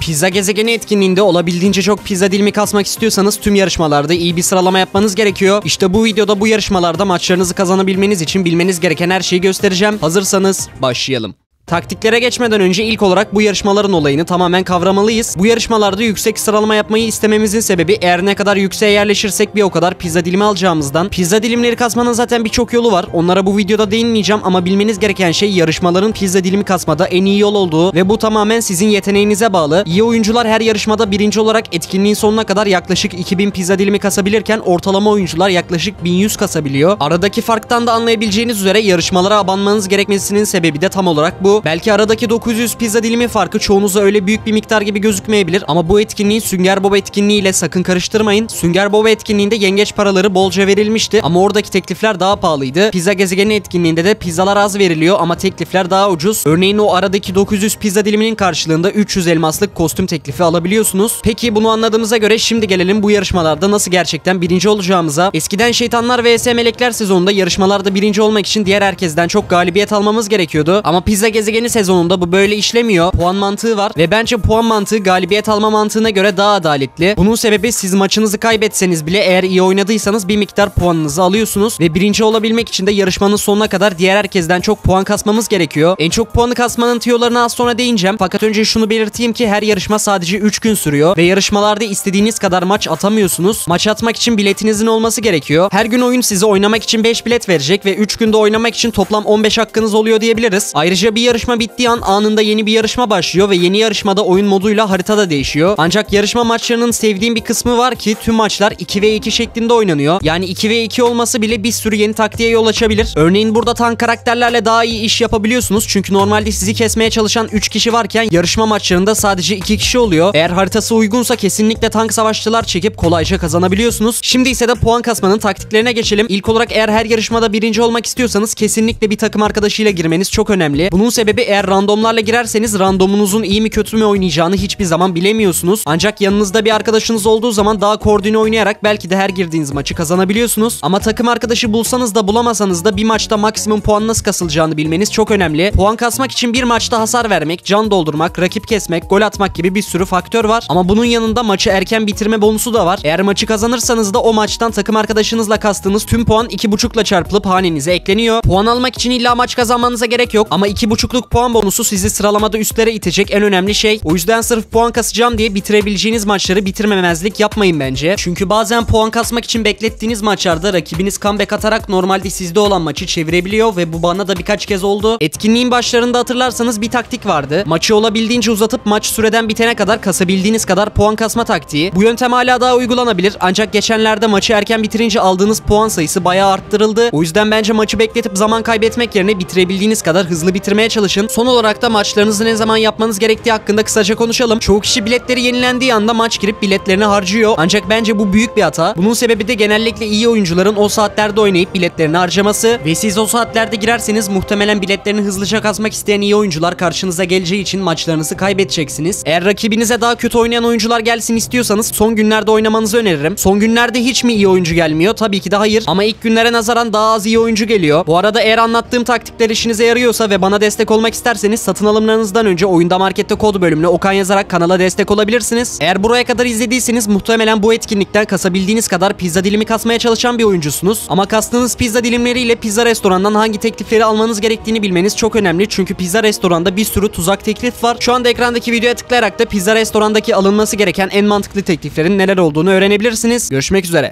Pizza Gezegeni etkinliğinde olabildiğince çok pizza dilimi kasmak istiyorsanız tüm yarışmalarda iyi bir sıralama yapmanız gerekiyor. İşte bu videoda bu yarışmalarda maçlarınızı kazanabilmeniz için bilmeniz gereken her şeyi göstereceğim. Hazırsanız başlayalım. Taktiklere geçmeden önce ilk olarak bu yarışmaların olayını tamamen kavramalıyız. Bu yarışmalarda yüksek sıralama yapmayı istememizin sebebi eğer ne kadar yükseğe yerleşirsek bir o kadar pizza dilimi alacağımızdan. Pizza dilimleri kasmanın zaten birçok yolu var. Onlara bu videoda değinmeyeceğim ama bilmeniz gereken şey yarışmaların pizza dilimi kasmada en iyi yol olduğu ve bu tamamen sizin yeteneğinize bağlı. İyi oyuncular her yarışmada birinci olarak etkinliğin sonuna kadar yaklaşık 2000 pizza dilimi kasabilirken ortalama oyuncular yaklaşık 1100 kasabiliyor. Aradaki farktan da anlayabileceğiniz üzere yarışmalara abanmanız gerekmesinin sebebi de tam olarak bu. Belki aradaki 900 pizza dilimi farkı çoğunuza öyle büyük bir miktar gibi gözükmeyebilir ama bu etkinliği Sünger Bob etkinliğiyle sakın karıştırmayın. Sünger Bob etkinliğinde yengeç paraları bolca verilmişti ama oradaki teklifler daha pahalıydı. Pizza Gezegeni etkinliğinde de pizzalar az veriliyor ama teklifler daha ucuz. Örneğin o aradaki 900 pizza diliminin karşılığında 300 elmaslık kostüm teklifi alabiliyorsunuz. Peki bunu anladığımıza göre şimdi gelelim bu yarışmalarda nasıl gerçekten birinci olacağımıza. Eskiden Şeytanlar vs Melekler sezonunda yarışmalarda birinci olmak için diğer herkesten çok galibiyet almamız gerekiyordu ama Pizza Gezegeni sezonunda bu böyle işlemiyor. Puan mantığı var ve bence puan mantığı galibiyet alma mantığına göre daha adaletli. Bunun sebebi siz maçınızı kaybetseniz bile eğer iyi oynadıysanız bir miktar puanınızı alıyorsunuz ve birinci olabilmek için de yarışmanın sonuna kadar diğer herkesten çok puan kasmamız gerekiyor. En çok puanı kasmanın tüyolarına az sonra değineceğim. Fakat önce şunu belirteyim ki her yarışma sadece 3 gün sürüyor ve yarışmalarda istediğiniz kadar maç atamıyorsunuz. Maç atmak için biletinizin olması gerekiyor. Her gün oyun size oynamak için 5 bilet verecek ve 3 günde oynamak için toplam 15 hakkınız oluyor diyebiliriz. Ayrıca bir yarışma bittiği an anında yeni bir yarışma başlıyor ve yeni yarışmada oyun moduyla harita da değişiyor. Ancak yarışma maçlarının sevdiğim bir kısmı var ki tüm maçlar 2v2 şeklinde oynanıyor. Yani 2v2 olması bile bir sürü yeni taktiğe yol açabilir. Örneğin burada tank karakterlerle daha iyi iş yapabiliyorsunuz. Çünkü normalde sizi kesmeye çalışan 3 kişi varken yarışma maçlarında sadece 2 kişi oluyor. Eğer haritası uygunsa kesinlikle tank savaşçılar çekip kolayca kazanabiliyorsunuz. Şimdi ise de puan kasmanın taktiklerine geçelim. İlk olarak eğer her yarışmada birinci olmak istiyorsanız kesinlikle bir takım arkadaşıyla girmeniz çok önemli. Bunun sebebi eğer randomlarla girerseniz randomunuzun iyi mi kötü mü oynayacağını hiçbir zaman bilemiyorsunuz. Ancak yanınızda bir arkadaşınız olduğu zaman daha koordine oynayarak belki de her girdiğiniz maçı kazanabiliyorsunuz. Ama takım arkadaşı bulsanız da bulamasanız da bir maçta maksimum puan nasıl kasılacağını bilmeniz çok önemli. Puan kasmak için bir maçta hasar vermek, can doldurmak, rakip kesmek, gol atmak gibi bir sürü faktör var. Ama bunun yanında maçı erken bitirme bonusu da var. Eğer maçı kazanırsanız da o maçtan takım arkadaşınızla kastığınız tüm puan 2.5'la çarpılıp hanenize ekleniyor. Puan almak için illa maç kazanmanıza gerek yok ama 2.5'luk puan bonusu sizi sıralamada üstlere itecek en önemli şey. O yüzden sırf puan kasacağım diye bitirebileceğiniz maçları bitirmemezlik yapmayın bence. Çünkü bazen puan kasmak için beklettiğiniz maçlarda rakibiniz comeback atarak normalde sizde olan maçı çevirebiliyor ve bu bana da birkaç kez oldu. Etkinliğin başlarında hatırlarsanız bir taktik vardı. Maçı olabildiğince uzatıp maç süreden bitene kadar kasabildiğiniz kadar puan kasma taktiği. Bu yöntem hala daha uygulanabilir ancak geçenlerde maçı erken bitirince aldığınız puan sayısı bayağı arttırıldı. O yüzden bence maçı bekletip zaman kaybetmek yerine bitirebildiğiniz kadar hızlı bitirmeye çalışın. Son olarak da maçlarınızı ne zaman yapmanız gerektiği hakkında kısaca konuşalım. Çoğu kişi biletleri yenilendiği anda maç girip biletlerini harcıyor. Ancak bence bu büyük bir hata. Bunun sebebi de genellikle iyi oyuncuların o saatlerde oynayıp biletlerini harcaması ve siz o saatlerde girerseniz muhtemelen biletlerini hızlıca kasmak isteyen iyi oyuncular karşınıza geleceği için maçlarınızı kaybedeceksiniz. Eğer rakibinize daha kötü oynayan oyuncular gelsin istiyorsanız son günlerde oynamanızı öneririm. Son günlerde hiç mi iyi oyuncu gelmiyor? Tabii ki de hayır. Ama ilk günlere nazaran daha az iyi oyuncu geliyor. Bu arada eğer anlattığım taktikler işinize yarıyorsa ve bana destek olmak isterseniz satın alımlarınızdan önce oyunda markette kod bölümüne Okan yazarak kanala destek olabilirsiniz. Eğer buraya kadar izlediyseniz muhtemelen bu etkinlikten kasabildiğiniz kadar pizza dilimi kasmaya çalışan bir oyuncusunuz. Ama kastığınız pizza dilimleriyle pizza restorandan hangi teklifleri almanız gerektiğini bilmeniz çok önemli. Çünkü pizza restoranda bir sürü tuzak teklif var. Şu anda ekrandaki videoya tıklayarak da pizza restorandaki alınması gereken en mantıklı tekliflerin neler olduğunu öğrenebilirsiniz. Görüşmek üzere.